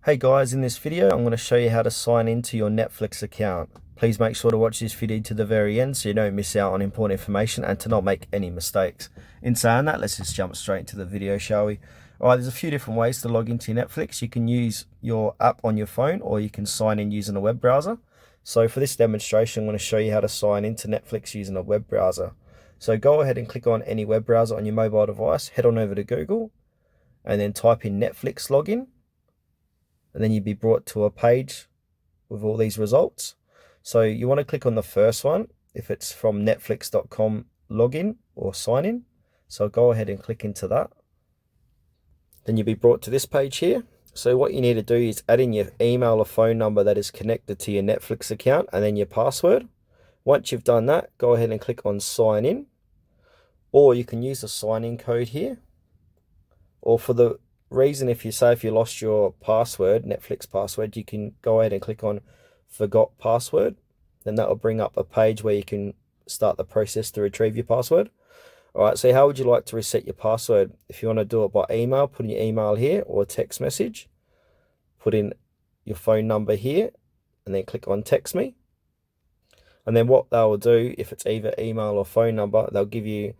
Hey guys, in this video I'm going to show you how to sign into your Netflix account. Please make sure to watch this video to the very end so you don't miss out on important information and to not make any mistakes. In saying that, let's just jump straight into the video, shall we? Alright, there's a few different ways to log into your Netflix. You can use your app on your phone or you can sign in using a web browser. So for this demonstration, I'm going to show you how to sign into Netflix using a web browser. So go ahead and click on any web browser on your mobile device, head on over to Google and then type in Netflix login. And then you'd be brought to a page with all these results. So you want to click on the first one if it's from netflix.com login or sign in. So go ahead and click into that. Then you'll be brought to this page here. So what you need to do is add in your email or phone number that is connected to your Netflix account and then your password. Once you've done that, go ahead and click on sign in, or you can use the sign in code here. Or for the reason, if you lost your password, Netflix password, you can go ahead and click on forgot password. Then that will bring up a page where you can start the process to retrieve your password. All right, so how would you like to reset your password? If you want to do it by email, put in your email here, or text message. Put in your phone number here and then click on text me. And then what they will do, if it's either email or phone number, they'll give you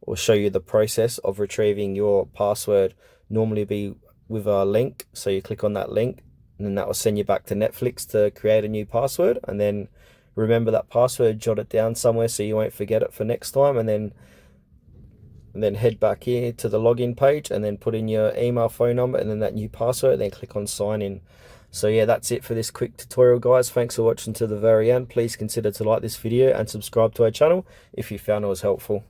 or show you the process of retrieving your password. Normally be with a link, so you click on that link and then that will send you back to Netflix to create a new password. And then remember that password, jot it down somewhere so you won't forget it for next time, and then head back here to the login page and then put in your email, phone number and then that new password, then click on sign in. So yeah, that's it for this quick tutorial, guys. Thanks for watching to the very end. Please consider to like this video and subscribe to our channel if you found it was helpful.